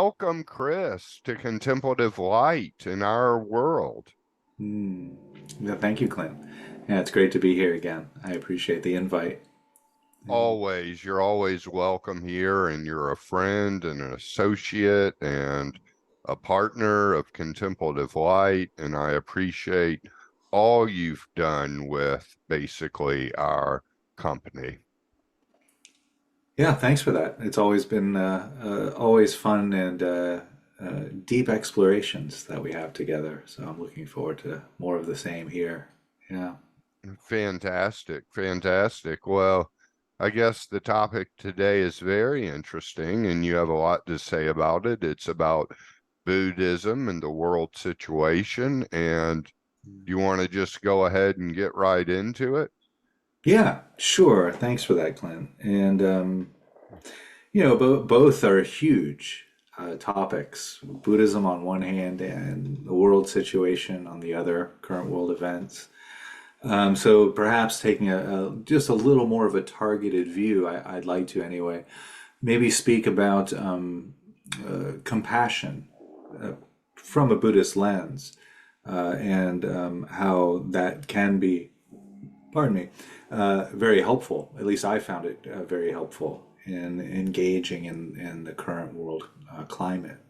welcome, Chris, to Contemplative Light in our world. Yeah, thank you, Clint. Yeah, it's great to be here again. I appreciate the invite. Always, you're always welcome here, and you're a friend and an associate and a partner of Contemplative Light, and I appreciate all you've done with basically our company. Yeah, thanks for that. It's always been always fun and deep explorations that we have together. So I'm looking forward to more of the same here. Yeah. Fantastic, fantastic. Well, I guess the topic today is very interesting, and you have a lot to say about it. It's about Buddhism and the world situation, and you want to just go ahead and get right into it? Yeah, sure. Thanks for that, Clint. And both are huge topics. Buddhism on one hand, and the world situation on the other, current world events. So perhaps taking just a little more of a targeted view, I'd like to anyway, maybe speak about compassion from a Buddhist lens and how that can be, pardon me, very helpful. At least I found it very helpful in engaging in the current world climate.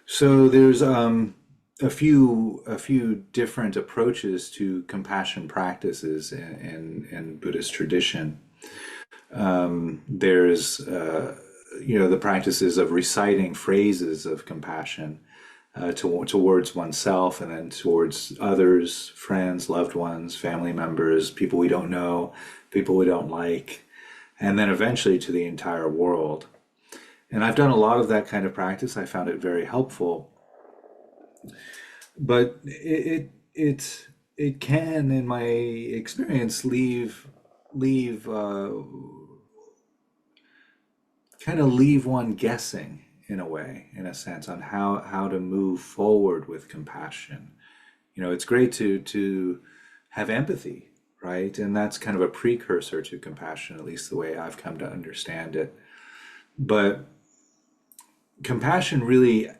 So there's a few different approaches to compassion practices in Buddhist tradition. There's the practices of reciting phrases of compassion towards oneself and then towards others, friends, loved ones, family members, people we don't know, people we don't like, and then eventually to the entire world. And I've done a lot of that kind of practice. I found it very helpful, but it can, in my experience, leave kind of leave one guessing in a way, in a sense, on how to move forward with compassion. It's great to have empathy, right? And that's kind of a precursor to compassion, at least the way I've come to understand it. But compassion really,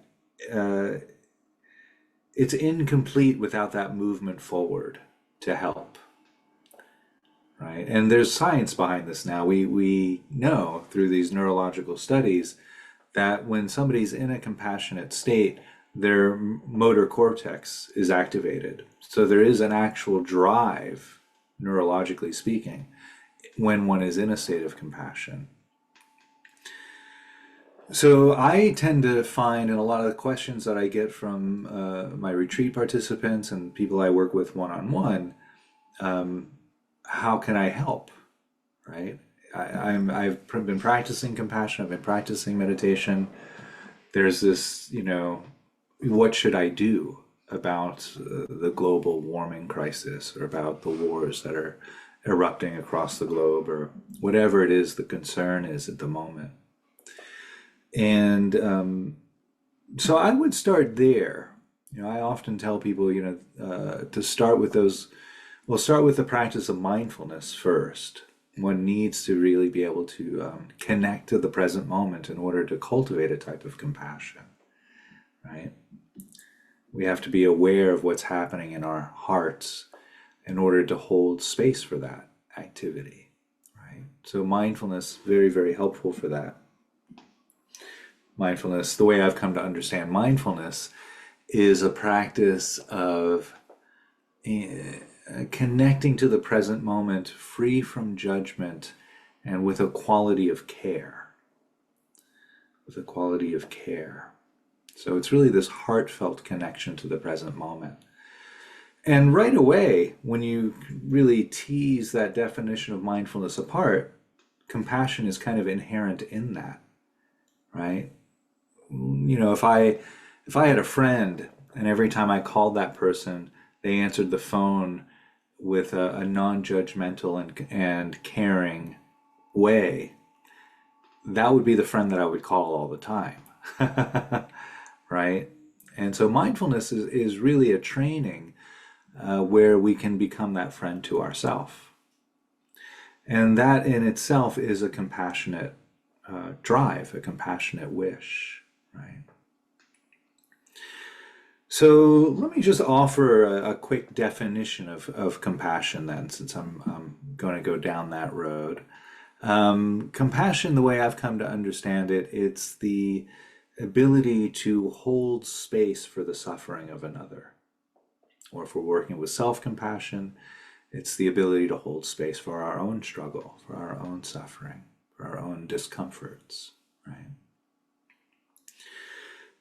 it's incomplete without that movement forward to help, right? And there's science behind this now. We know through these neurological studies that when somebody's in a compassionate state, their motor cortex is activated. So there is an actual drive, neurologically speaking, when one is in a state of compassion. So I tend to find in a lot of the questions that I get from my retreat participants and people I work with one-on-one, how can I help, right? I've been practicing compassion, I've been practicing meditation. There's this, what should I do about the global warming crisis or about the wars that are erupting across the globe or whatever it is the concern is at the moment. And so I would start there. I often tell people, to start with those, we'll start with the practice of mindfulness first. One needs to really be able to connect to the present moment in order to cultivate a type of compassion, right? We have to be aware of what's happening in our hearts in order to hold space for that activity, right? So mindfulness, very, very helpful for that. Mindfulness, the way I've come to understand mindfulness, is a practice of connecting to the present moment, free from judgment, and with a quality of care. With a quality of care. So it's really this heartfelt connection to the present moment. And right away, when you really tease that definition of mindfulness apart, compassion is kind of inherent in that, right? If I had a friend and every time I called that person, they answered the phone with a non-judgmental and caring way, that would be the friend that I would call all the time, right? And so mindfulness is really a training where we can become that friend to ourselves. And that in itself is a compassionate drive, a compassionate wish, right? So let me just offer a quick definition of compassion then, since I'm going to go down that road. Compassion, the way I've come to understand it, it's the ability to hold space for the suffering of another. Or if we're working with self-compassion, it's the ability to hold space for our own struggle, for our own suffering, for our own discomforts, right?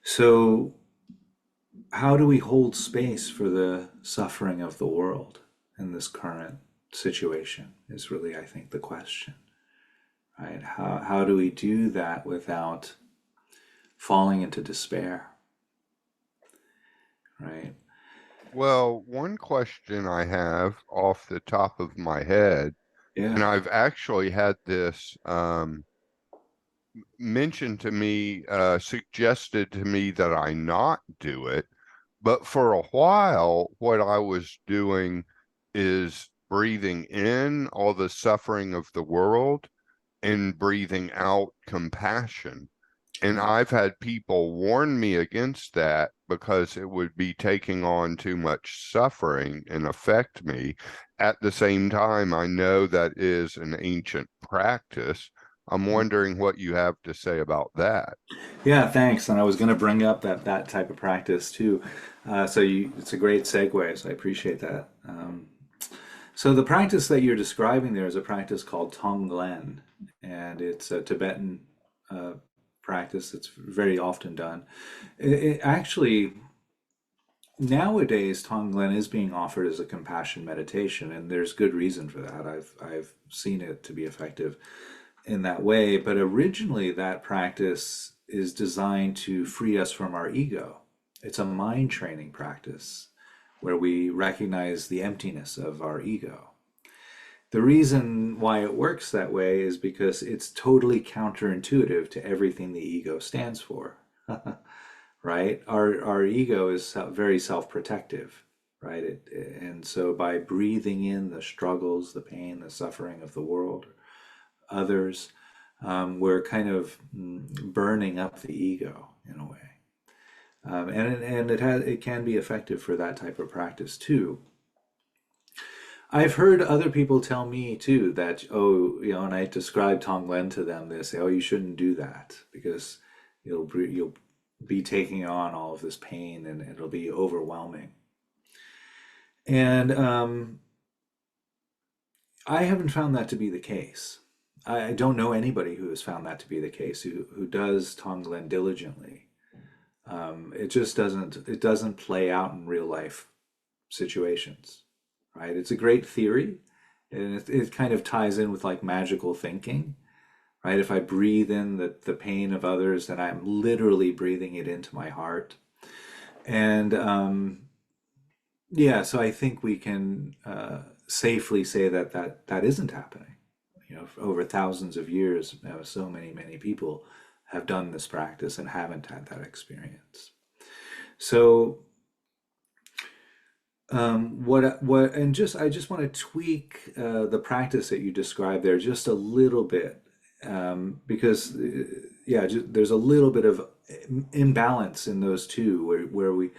So how do we hold space for the suffering of the world in this current situation is really, I think, the question, right? How do we do that without falling into despair, right? Well, one question I have off the top of my head, and Yeah, I've actually had this mentioned to me, suggested to me that I not do it. But for a while, what I was doing is breathing in all the suffering of the world and breathing out compassion. And yeah. I've had people warn me against that because it would be taking on too much suffering and affect me. At the same time, I know that is an ancient practice. I'm wondering what you have to say about that. Yeah, thanks. And I was going to bring up that type of practice too. It's a great segue, so I appreciate that. So the practice that you're describing there is a practice called Tonglen, and it's a Tibetan uh, practice that's very often done. Actually, nowadays, Tonglen is being offered as a compassion meditation, and there's good reason for that. I've seen it to be effective in that way. But originally, that practice is designed to free us from our ego. It's a mind training practice where we recognize the emptiness of our ego. The reason why it works that way is because it's totally counterintuitive to everything the ego stands for, right? Our ego is very self-protective, right? And so by breathing in the struggles, the pain, the suffering of the world, others, we're kind of burning up the ego in a way. And it can be effective for that type of practice too. I've heard other people tell me too that, oh, and I describe Tonglen to them, they say, oh, you shouldn't do that because you'll be taking on all of this pain and it'll be overwhelming. And I haven't found that to be the case. I don't know anybody who has found that to be the case who does Tonglen diligently. It doesn't play out in real life situations, right? It's a great theory, and it kind of ties in with like magical thinking, right? If I breathe in the pain of others, then I'm literally breathing it into my heart. And yeah, so I think we can safely say that isn't happening. Over thousands of years, so many people have done this practice and haven't had that experience. So and I just want to tweak the practice that you described there just a little bit, because yeah, there's a little bit of imbalance in those two, where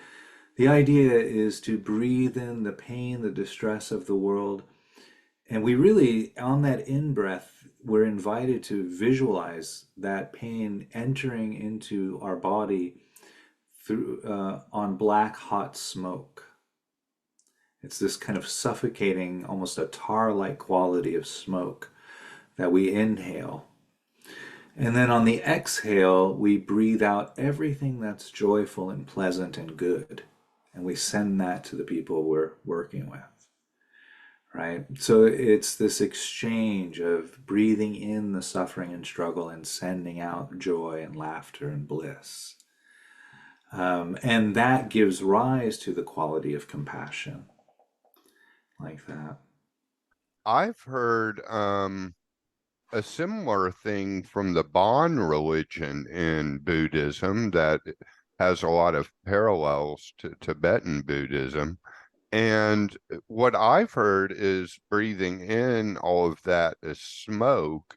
the idea is to breathe in the pain, the distress of the world, and we really, on that in breath, we're invited to visualize that pain entering into our body through on black hot smoke. It's this kind of suffocating, almost a tar-like quality of smoke that we inhale. And then on the exhale, we breathe out everything that's joyful and pleasant and good. And we send that to the people we're working with, right? So it's this exchange of breathing in the suffering and struggle and sending out joy and laughter and bliss. And that gives rise to the quality of compassion, like that. I've heard a similar thing from the Bon religion in Buddhism that has a lot of parallels to Tibetan Buddhism. And what I've heard is breathing in all of that as smoke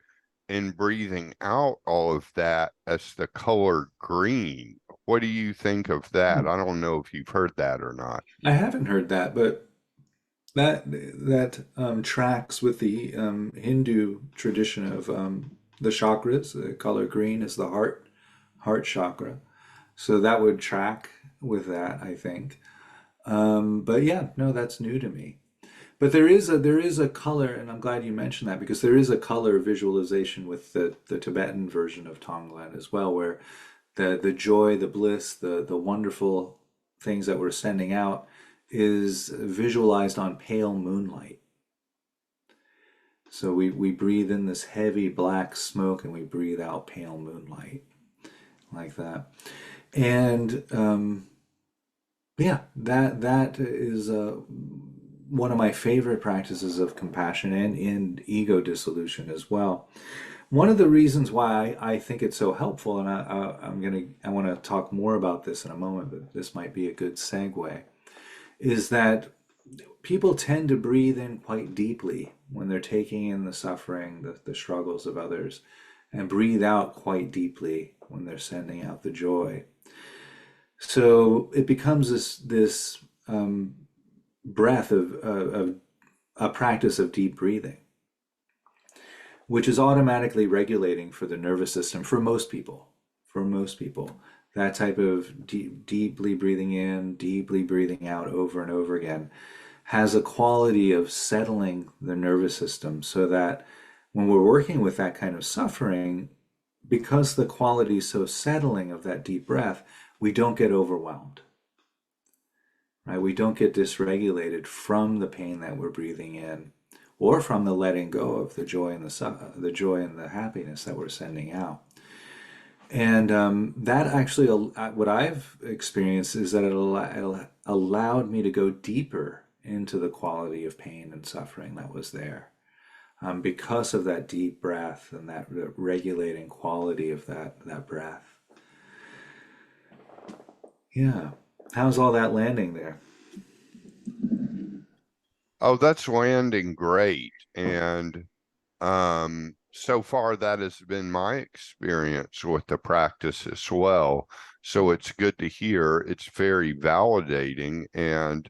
in breathing out all of that as the color green. What do you think of that? I don't know if you've heard that or not. I haven't heard that, but that tracks with the Hindu tradition of the chakras. The color green is the heart chakra, so that would track with that, I think. But yeah, no, that's new to me. But there is a color, and I'm glad you mentioned that because there is a color visualization with the Tibetan version of Tonglen as well, where the joy, the bliss, the wonderful things that we're sending out is visualized on pale moonlight. So we breathe in this heavy black smoke and we breathe out pale moonlight like that. And yeah, that is one of my favorite practices of compassion and in ego dissolution as well. One of the reasons why I think it's so helpful, and I want to talk more about this in a moment, but this might be a good segue, is that people tend to breathe in quite deeply when they're taking in the suffering, the struggles of others, and breathe out quite deeply when they're sending out the joy. So it becomes this breath of a practice of deep breathing, which is automatically regulating for the nervous system for most people. For most people, that type of deeply breathing in, deeply breathing out over and over again has a quality of settling the nervous system so that when we're working with that kind of suffering, because the quality is so settling of that deep breath, we don't get overwhelmed, right? We don't get dysregulated from the pain that we're breathing in or from the letting go of the joy and the joy and the happiness that we're sending out. And that actually, what I've experienced is that it allowed me to go deeper into the quality of pain and suffering that was there, because of that deep breath and that regulating quality of that breath. Yeah. How's all that landing there? Oh, that's landing great. And so far that has been my experience with the practice as well. So it's good to hear. It's very validating, and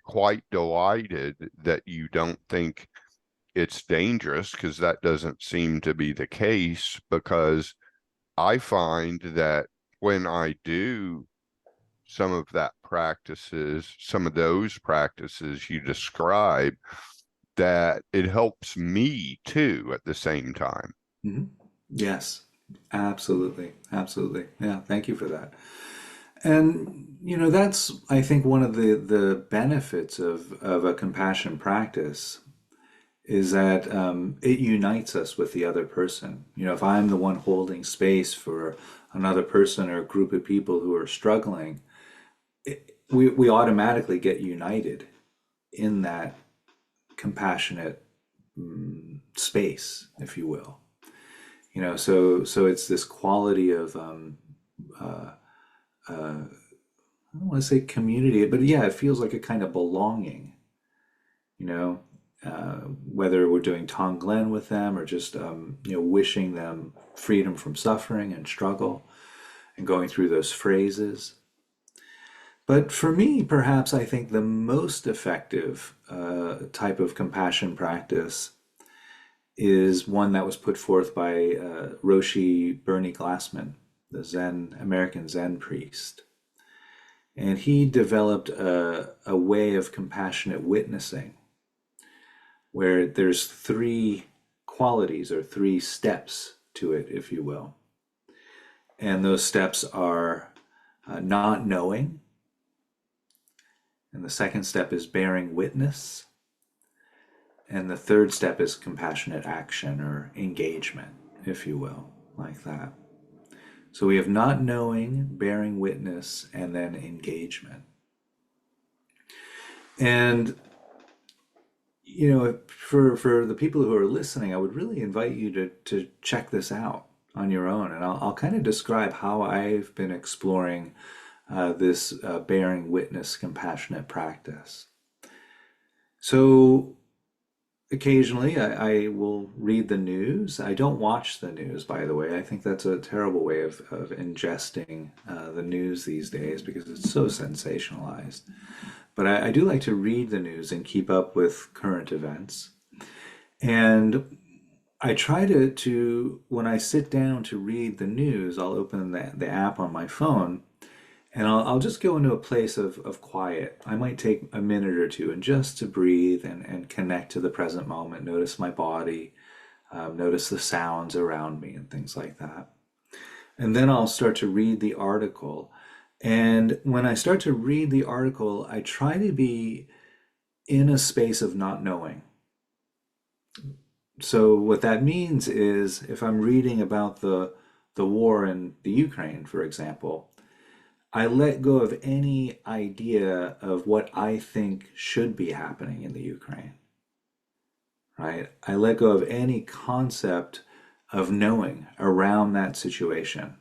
quite delighted that you don't think it's dangerous, because that doesn't seem to be the case, because I find that when I do some of those practices you describe, that it helps me too at the same time. Hmm. Yes, absolutely. Absolutely. Yeah, thank you for that. And that's, I think, one of the benefits of a compassion practice is that it unites us with the other person. If I'm the one holding space for another person or a group of people who are struggling, we automatically get united in that compassionate space, if you will. So it's this quality of uh, I don't want to say community, but yeah, it feels like a kind of belonging. You know, whether we're doing Tonglen with them or just wishing them freedom from suffering and struggle and going through those phrases. But for me, perhaps I think the most effective type of compassion practice is one that was put forth by Roshi Bernie Glassman, the American Zen priest. And he developed a way of compassionate witnessing where there's three qualities or three steps to it, if you will. And those steps are not knowing, and the second step is bearing witness, and the third step is compassionate action or engagement, if you will, like that. So we have not knowing, bearing witness, and then engagement. And for the people who are listening, I would really invite you to check this out on your own. And I'll kind of describe how I've been exploring this bearing witness compassionate practice. So occasionally I will read the news. I don't watch the news, by the way. I think that's a terrible way of ingesting the news these days because it's so sensationalized. But I do like to read the news and keep up with current events. And I try to when I sit down to read the news, I'll open the app on my phone and I'll just go into a place of quiet. I might take a minute or two and just to breathe and connect to the present moment, notice my body, notice the sounds around me and things like that. And then I'll start to read the article. And when I start to read the article, I try to be in a space of not knowing. So what that means is if I'm reading about the war in the Ukraine, for example, I let go of any idea of what I think should be happening in the Ukraine, right? I let go of any concept of knowing around that situation.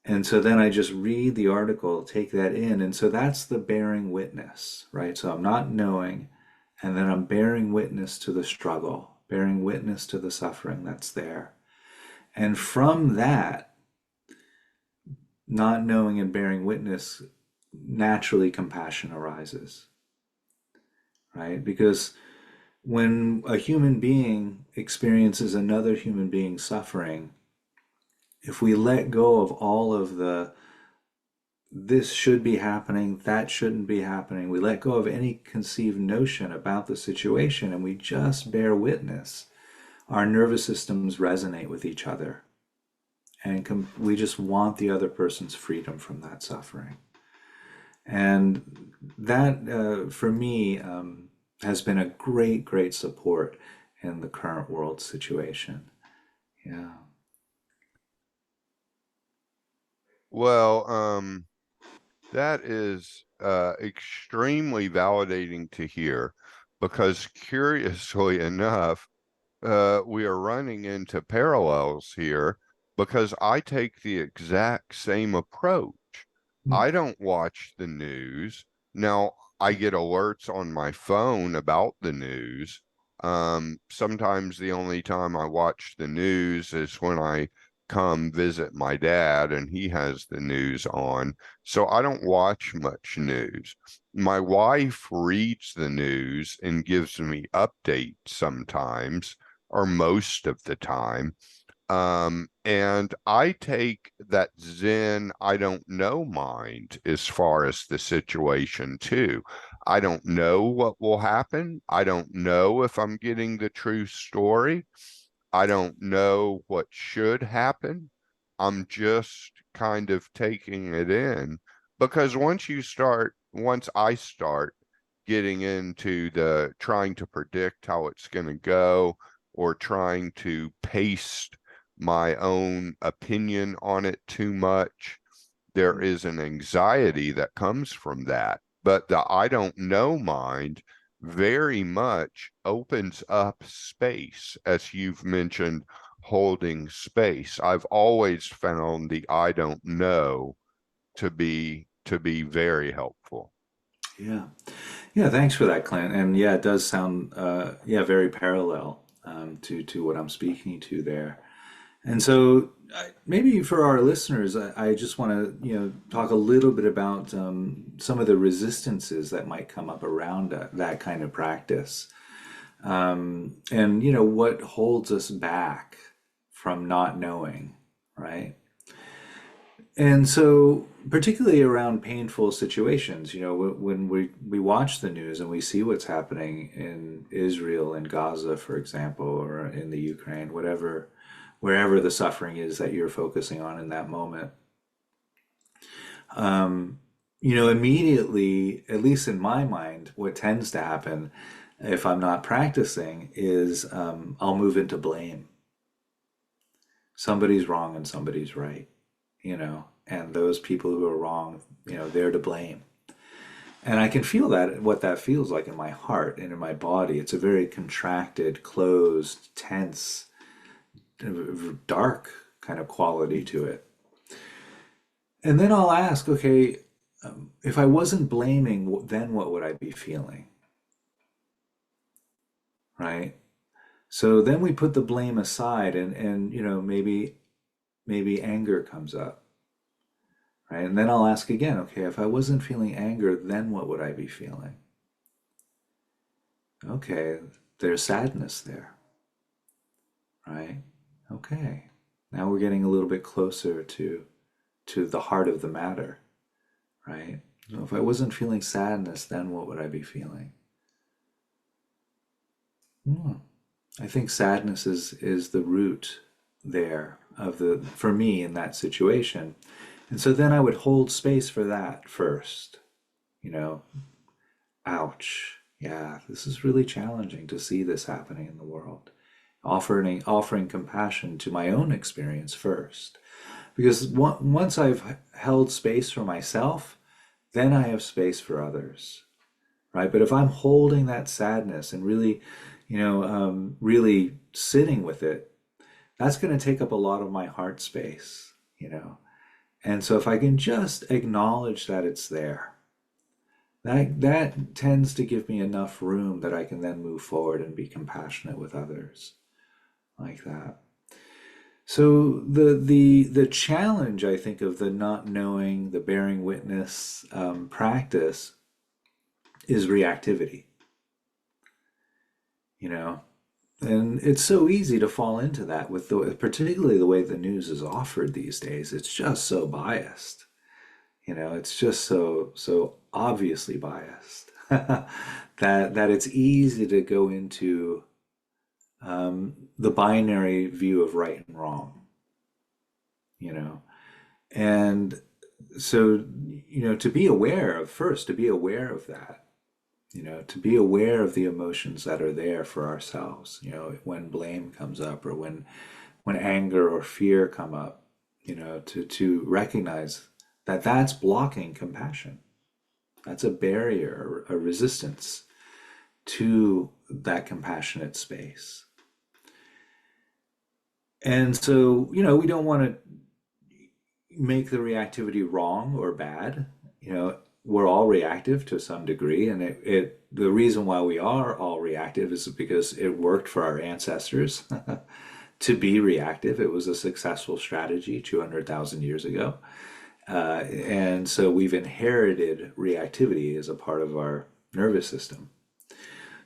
And so then I just read the article, take that in. And so that's the bearing witness, right? So I'm not knowing, and then I'm bearing witness to the struggle, bearing witness to the suffering that's there. And from that, not knowing and bearing witness, naturally compassion arises, right? Because when a human being experiences another human being suffering, if we let go of all of the this should be happening, that shouldn't be happening, we let go of any conceived notion about the situation and we just bear witness, our nervous systems resonate with each other. And we just want the other person's freedom from that suffering. And that, for me, has been a great, great support in the current world situation. Yeah. Well, that is extremely validating to hear because curiously enough, we are running into parallels here because I take the exact same approach. I don't watch the news. Now, I get alerts on my phone about the news. Sometimes the only time I watch the news is when I come visit my dad and he has the news on. So I don't watch much news. My wife reads the news and gives me updates sometimes, or most of the time. And I take that Zen, I don't know mind as far as the situation too. I don't know what will happen. I don't know if I'm getting the true story. I don't know what should happen. I'm just kind of taking it in because once I start getting into the trying to predict how it's going to go or trying to paste my own opinion on it too much, there is an anxiety that comes from that. But the I don't know mind very much opens up space, as you've mentioned, holding space. I've always found the I don't know to be very helpful. Yeah. Yeah, thanks for that, Clint. And yeah, it does sound yeah, very parallel to what I'm speaking to there. And so maybe for our listeners, I just want to, talk a little bit about some of the resistances that might come up around that kind of practice. And what holds us back from not knowing, right? And so, particularly around painful situations, when we watch the news and we see what's happening in Israel and Gaza, for example, or in the Ukraine, whatever, wherever the suffering is that you're focusing on in that moment, immediately, at least in my mind, what tends to happen if I'm not practicing is I'll move into blame. Somebody's wrong and somebody's right, and those people who are wrong, they're to blame. And I can feel that, what that feels like in my heart and in my body. It's a very contracted, closed, tense, dark kind of quality to it. And then I'll ask, okay, if I wasn't blaming, then what would I be feeling? right? So then we put the blame aside, and maybe anger comes up, right? And then I'll ask again, okay, if I wasn't feeling anger, then what would I be feeling? Okay, there's sadness there, right? Okay. Now we're getting a little bit closer to the heart of the matter, right? So if I wasn't feeling sadness, then what would I be feeling? Hmm. I think sadness is the root there of the for me in that situation. And so then I would hold space for that first. You know, ouch. Yeah, this is really challenging to see this happening in the world. Offering compassion to my own experience first. Because once I've held space for myself, then I have space for others, right? But if I'm holding that sadness and really, really sitting with it, that's going to take up a lot of my heart space. And so if I can just acknowledge that it's there, that tends to give me enough room that I can then move forward and be compassionate with others like that. So the challenge, I think, of the not knowing, the bearing witness practice is reactivity, you know, and it's so easy to fall into that with particularly the way the news is offered these days. It's just so biased, it's just so obviously biased that it's easy to go into the binary view of right and wrong, you know, and so to be aware of first, to be aware of that, to be aware of the emotions that are there for ourselves, when blame comes up or when anger or fear come up, to recognize that that's blocking compassion. That's a barrier, a resistance to that compassionate space. And so, we don't want to make the reactivity wrong or bad. We're all reactive to some degree, and the reason why we are all reactive is because it worked for our ancestors to be reactive. It was a successful strategy 200,000 years ago. And so we've inherited reactivity as a part of our nervous system.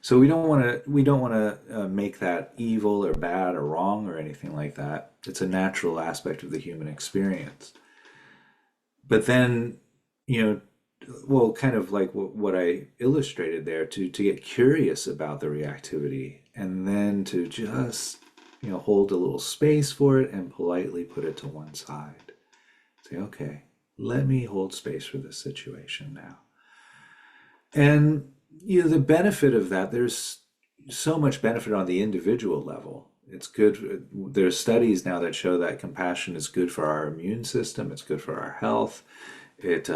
So we don't want to make that evil or bad or wrong or anything like that. It's a natural aspect of the human experience. But then, you know, well, kind of like what I illustrated there, to get curious about the reactivity and then to just, hold a little space for it and politely put it to one side. Say, okay, let me hold space for this situation now. And the benefit of that, there's so much benefit on the individual level. It's good. There's studies now that show that compassion is good for our immune system. It's good for our health. It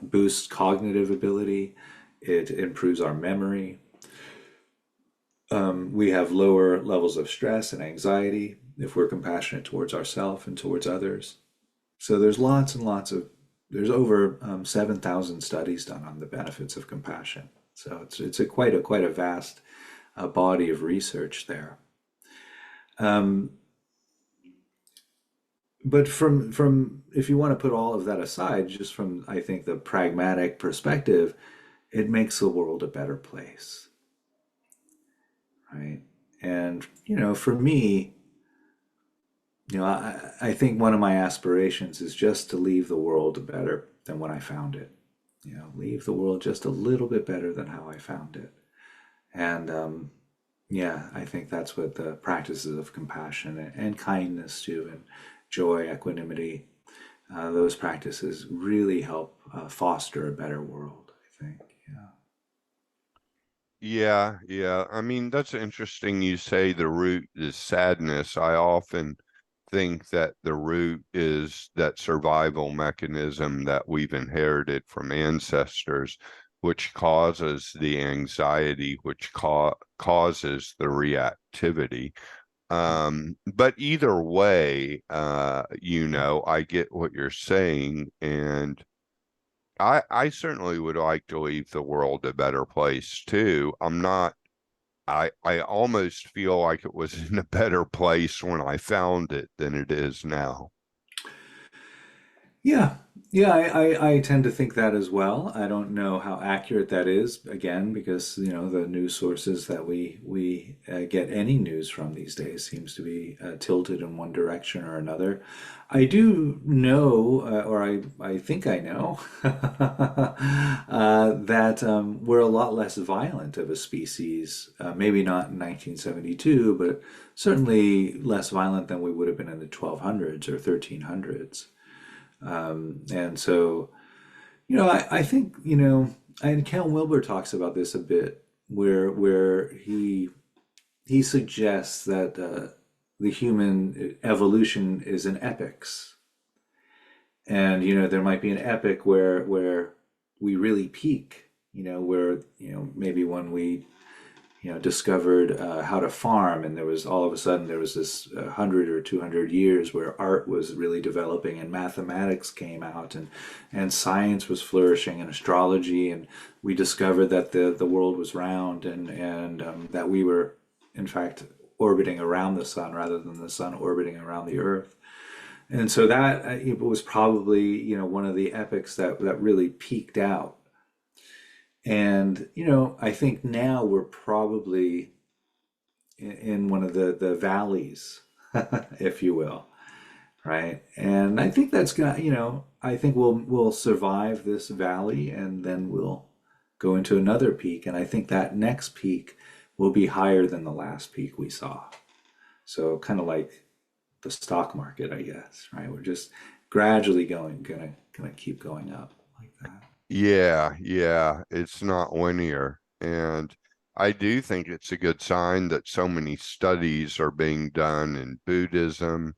boosts cognitive ability. It improves our memory. We have lower levels of stress and anxiety if we're compassionate towards ourselves and towards others. So there's lots and lots of there's over 7,000 studies done on the benefits of compassion. So it's quite a vast body of research there. Um, but from if you want to put all of that aside, just from I think the pragmatic perspective, it makes the world a better place, right? And for me, I think one of my aspirations is just to leave the world better than when I found it. Leave the world just a little bit better than how I found it. And yeah, I think that's what the practices of compassion and kindness too, and joy, equanimity, those practices really help foster a better world, I think. Yeah. Yeah, yeah. I mean, that's interesting. You say the root is sadness. I often think that the root is that survival mechanism that we've inherited from ancestors, which causes the anxiety, which causes the reactivity. But either way, I get what you're saying, and I certainly would like to leave the world a better place too. I almost feel like it was in a better place when I found it than it is now. Yeah, yeah, I tend to think that as well. I don't know how accurate that is, again, because the news sources that we get any news from these days seems to be tilted in one direction or another. I do know, or I think I know, that we're a lot less violent of a species. Maybe not in 1972, but certainly less violent than we would have been in the 1200s or 1300s. And so, I think, and Kel Wilber talks about this a bit, where he suggests that the human evolution is an epics, and there might be an epic where we really peak, where maybe when we discovered how to farm, and there was all of a sudden there was this 100 or 200 years where art was really developing, and mathematics came out, and science was flourishing, and astrology, and we discovered that the world was round, and that we were in fact orbiting around the sun rather than the sun orbiting around the earth. And so that it was probably one of the epics that really peaked out. And I think now we're probably in one of the valleys, if you will, right? And I think that's gonna, I think we'll survive this valley, and then we'll go into another peak, and I think that next peak will be higher than the last peak we saw. So kind of like the stock market, I guess, right? We're just gradually gonna keep going up like that. Yeah, yeah, it's not linear. And I do think it's a good sign that so many studies are being done in Buddhism,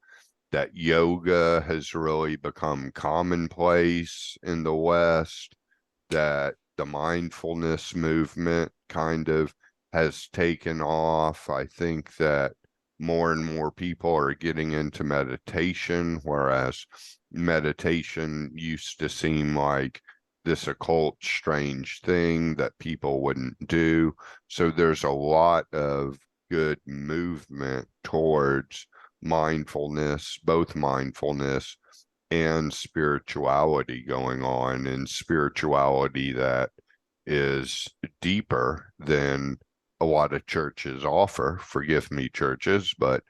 that yoga has really become commonplace in the West, that the mindfulness movement kind of has taken off. I think that more and more people are getting into meditation, whereas meditation used to seem like this occult, strange thing that people wouldn't do. So there's a lot of good movement towards mindfulness, both mindfulness and spirituality going on, and spirituality that is deeper than a lot of churches offer. Forgive me, churches, but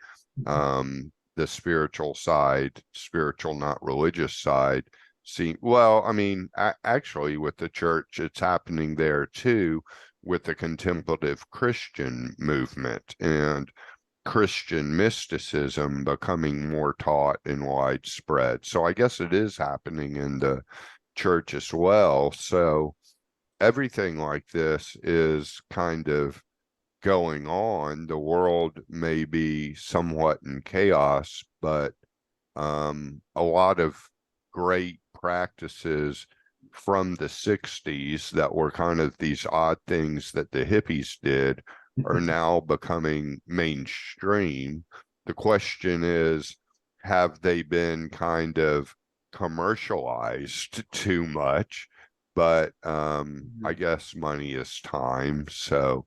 the spiritual side, spiritual, not religious side, see, well, I mean, actually, with the church, it's happening there too, with the contemplative Christian movement and Christian mysticism becoming more taught and widespread. So I guess it is happening in the church as well. So everything like this is kind of going on. The world may be somewhat in chaos, but a lot of great practices from the 60s that were kind of these odd things that the hippies did are now becoming mainstream. The question is, have they been kind of commercialized too much? But I guess money is time, so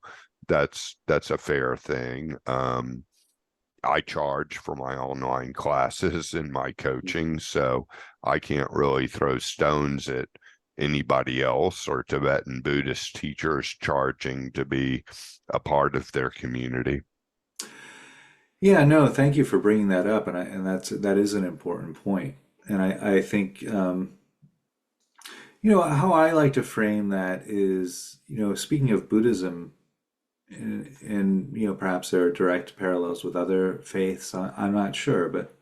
that's a fair thing. I charge for my online classes and my coaching, so I can't really throw stones at anybody else or Tibetan Buddhist teachers charging to be a part of their community. Yeah, no, thank you for bringing that up, and that is an important point. And I think how I like to frame that is, speaking of Buddhism, and perhaps there are direct parallels with other faiths. I'm not sure, but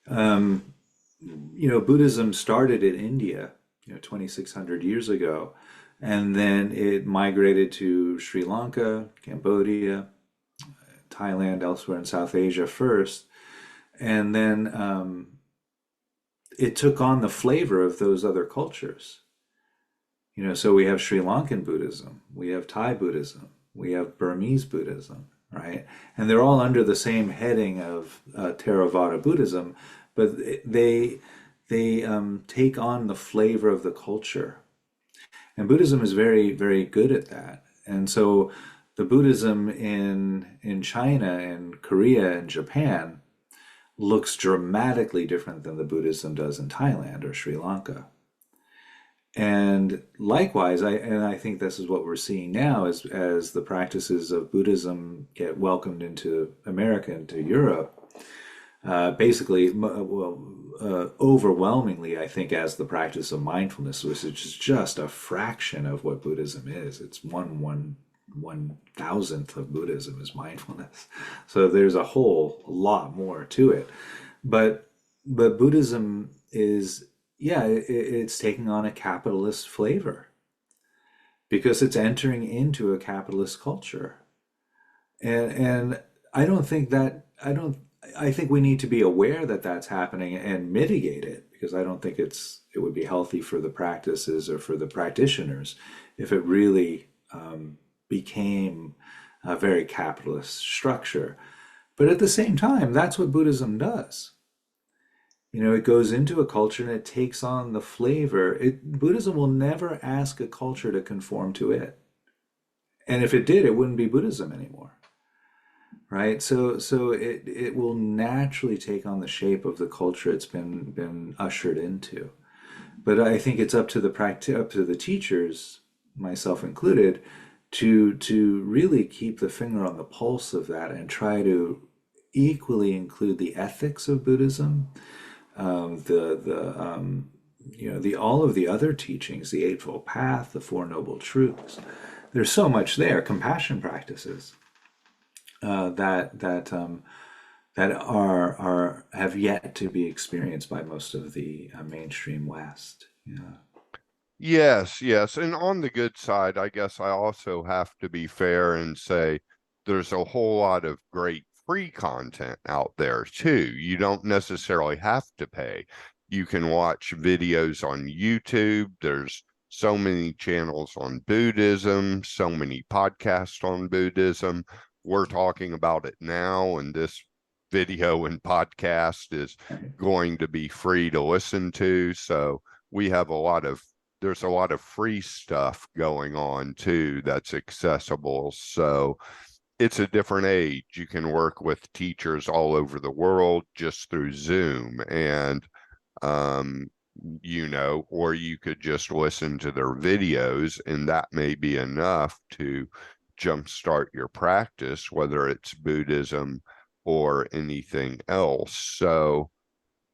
um, Buddhism started in India, 2,600 years ago, and then it migrated to Sri Lanka, Cambodia, Thailand, elsewhere in South Asia first, and then it took on the flavor of those other cultures. So we have Sri Lankan Buddhism, we have Thai Buddhism, we have Burmese Buddhism, right? And they're all under the same heading of Theravada Buddhism, but they take on the flavor of the culture. And Buddhism is very, very good at that. And so The Buddhism in China and Korea and Japan looks dramatically different than the Buddhism does in Thailand or Sri Lanka. And likewise, I think this is what we're seeing now as the practices of Buddhism get welcomed into America, into Europe. Basically, overwhelmingly, I think, as the practice of mindfulness, which is just a fraction of what Buddhism is. It's one thousandth of Buddhism is mindfulness. So there's a whole lot more to it. But Buddhism is, yeah, it's taking on a capitalist flavor because it's entering into a capitalist culture. And I don't think that I think we need to be aware that that's happening and mitigate it, because I don't think it would be healthy for the practices or for the practitioners if it really became a very capitalist structure. But at the same time, that's what Buddhism does. It goes into a culture and it takes on the flavor. Buddhism will never ask a culture to conform to it. And if it did, it wouldn't be Buddhism anymore. Right? So it will naturally take on the shape of the culture it's been ushered into. But I think it's up to up to the teachers, myself included, to really keep the finger on the pulse of that and try to equally include the ethics of Buddhism, the all of the other teachings, the Eightfold Path, the Four Noble Truths. There's so much there, compassion practices that are have yet to be experienced by most of the mainstream West. Yeah. Yes, yes. And on the good side, I guess I also have to be fair and say there's a whole lot of great free content out there too. You don't necessarily have to pay. You can watch videos on YouTube. There's so many channels on Buddhism, so many podcasts on Buddhism. We're talking about it now, and this video and podcast is Right. going to be free to listen to. So we have there's a lot of free stuff going on too that's accessible. So it's a different age. You can work with teachers all over the world just through Zoom, and um, or you could just listen to their videos, and that may be enough to jumpstart your practice, whether it's Buddhism or anything else. So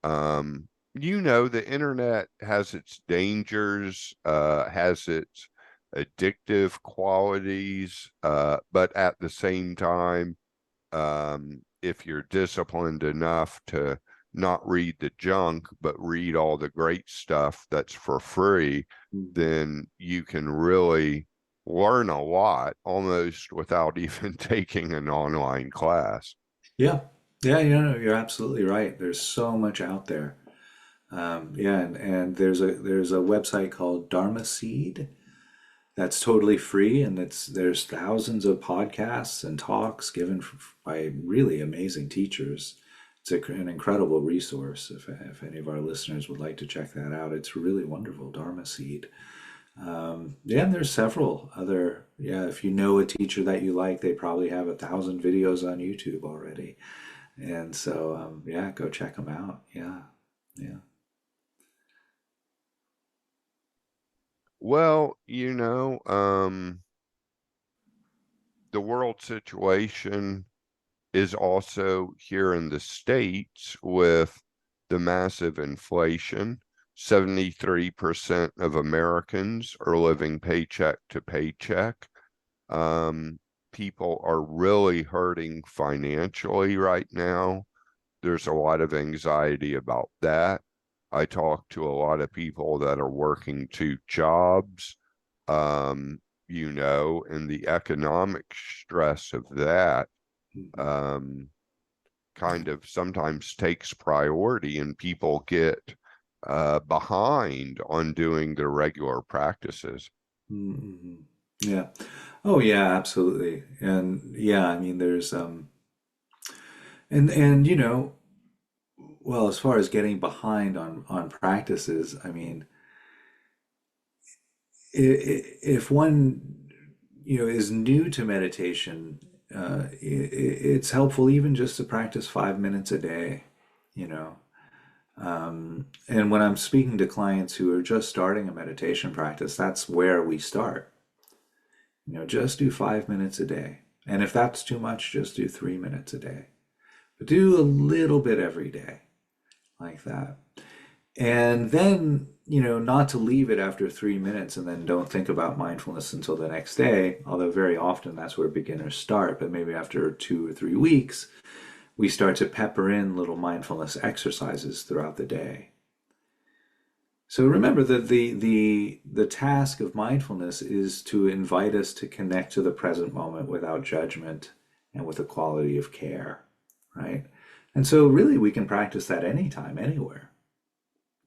um, the internet has its dangers, has its addictive qualities, but at the same time, if you're disciplined enough to not read the junk, but read all the great stuff that's for free, then you can really learn a lot almost without even taking an online class. Yeah, yeah, you're absolutely right. There's so much out there. Yeah, and there's a website called Dharma Seed that's totally free, and there's thousands of podcasts and talks given by really amazing teachers. It's an incredible resource. If any of our listeners would like to check that out, it's really wonderful. Dharma Seed. Yeah, and there's several other. Yeah, if you know a teacher that you like, they probably have 1,000 videos on YouTube already, and so yeah, go check them out. Yeah, yeah. Well, the world situation is also here in the States with the massive inflation. 73% of Americans are living paycheck to paycheck. Um, People are really hurting financially right now. There's a lot of anxiety about that. I talk to a lot of people that are working two jobs, and the economic stress of that Mhm. um, kind of sometimes takes priority, and people get behind on doing their regular practices. Mhm. Yeah. Oh yeah, absolutely. And yeah, I mean there's and well, as far as getting behind on practices, I mean if one is new to meditation, it's helpful even just to practice 5 minutes a day, you know. And when I'm speaking to clients who are just starting a meditation practice, that's where we start. Just do 5 minutes a day. And if that's too much, just do 3 minutes a day. But do a little bit every day, like that. And then, not to leave it after 3 minutes and then don't think about mindfulness until the next day, although very often that's where beginners start. But maybe after 2 or 3 weeks, we start to pepper in little mindfulness exercises throughout the day. So remember that the task of mindfulness is to invite us to connect to the present moment without judgment and with a quality of care, right? And so really we can practice that anytime, anywhere.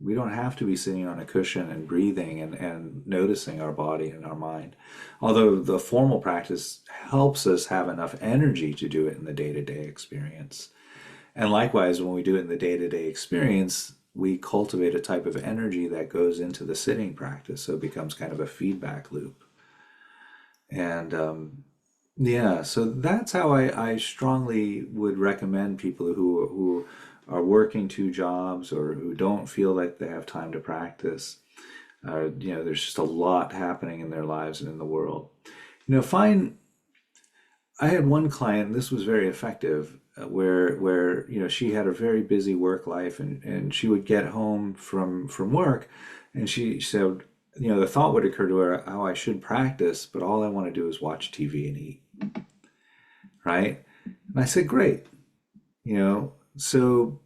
We don't have to be sitting on a cushion and breathing and noticing our body and our mind. Although the formal practice helps us have enough energy to do it in the day-to-day experience. And likewise, when we do it in the day-to-day experience, we cultivate a type of energy that goes into the sitting practice. So it becomes kind of a feedback loop. And yeah, so that's how I strongly would recommend people who are working two jobs or who don't feel like they have time to practice. There's just a lot happening in their lives and in the world. Find I had one client, this was very effective, where she had a very busy work life, and she would get home from work, and she said, the thought would occur to her, oh, I should practice, but all I want to do is watch TV and eat, right? And I said, great. So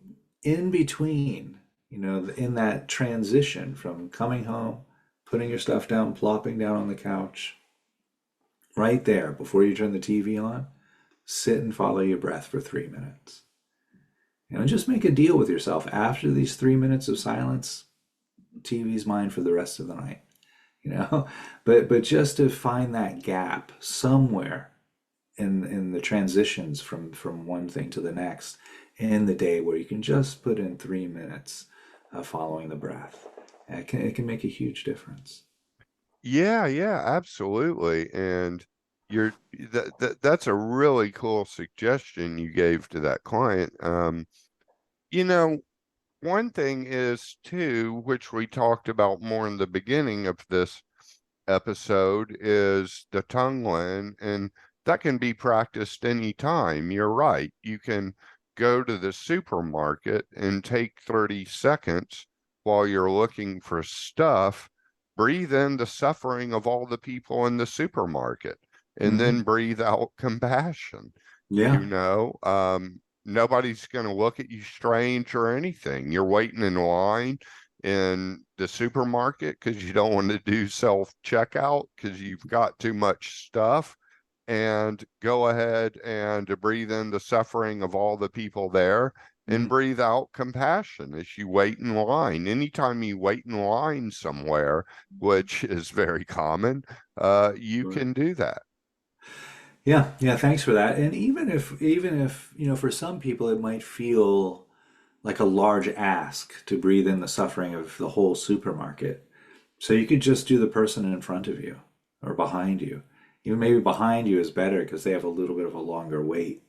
in between, in that transition from coming home, putting your stuff down, plopping down on the couch, right there, before you turn the TV on, sit and follow your breath for 3 minutes. Just make a deal with yourself. After these 3 minutes of silence, TV's mine for the rest of the night. But just to find that gap somewhere in the transitions from one thing to the next in the day where you can just put in 3 minutes of following the breath. It can make a huge difference. Yeah, yeah, absolutely. And that's a really cool suggestion you gave to that client. You know, one thing is too, which we talked about more in the beginning of this episode, is the Tonglen, and that can be practiced anytime. You're right. You can go to the supermarket and take 30 seconds while you're looking for stuff, breathe in the suffering of all the people in the supermarket, and Hmm. then breathe out compassion. Yeah. Nobody's going to look at you strange or anything. You're waiting in line in the supermarket because you don't want to do self-checkout because you've got too much stuff, and go ahead and breathe in the suffering of all the people there and Mhm. breathe out compassion as you wait in line. Anytime you wait in line somewhere, which is very common, you Sure. can do that. Yeah, yeah, thanks for that. And even if, for some people it might feel like a large ask to breathe in the suffering of the whole supermarket. So you could just do the person in front of you or behind you. Even maybe behind you is better because they have a little bit of a longer wait.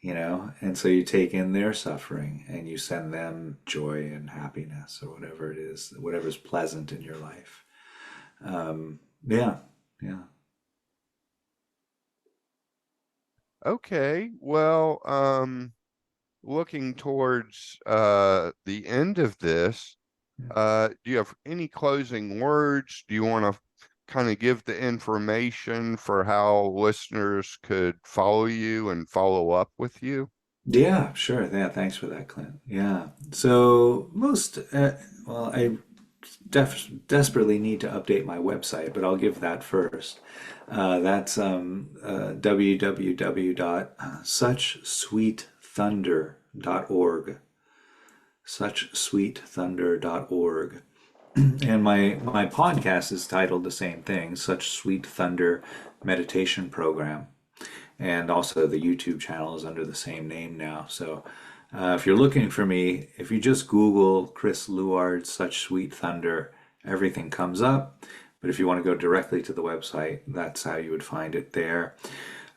And so you take in their suffering and you send them joy and happiness or whatever it is, whatever's pleasant in your life. Yeah, yeah. Okay, well, looking towards the end of this, do you have any closing words? Do you want to kind of give the information for how listeners could follow you and follow up with you? Yeah, sure. Yeah, thanks for that, Clint. Yeah. So well, I desperately need to update my website, but I'll give that first. That's www.suchsweetthunder.org. Suchsweetthunder.org. And my podcast is titled the same thing, Such Sweet Thunder Meditation Program, and also the YouTube channel is under the same name now. So if you're looking for me, if you just Google Chris Luard, Such Sweet Thunder, everything comes up. But if you want to go directly to the website, that's how you would find it there.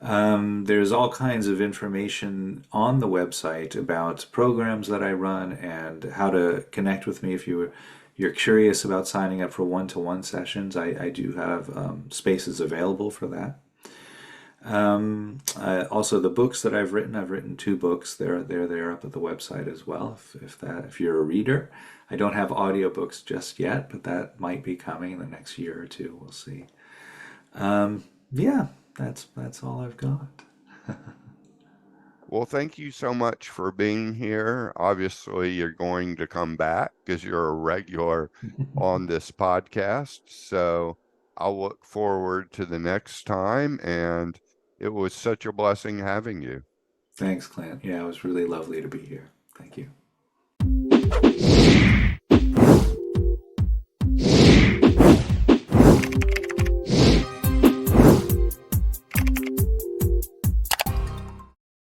There's all kinds of information on the website about programs that I run and how to connect with me if you're curious about signing up for one-to-one sessions. I do have spaces available for that. Also, the books that I've written two books. They're up at the website as well. If you're a reader, I don't have audiobooks just yet, but that might be coming in the next year or two. We'll see. Yeah, that's all I've got. Well, thank you so much for being here. Obviously, you're going to come back because you're a regular on this podcast. So I'll look forward to the next time. And it was such a blessing having you. Thanks, Clint. Yeah, it was really lovely to be here. Thank you.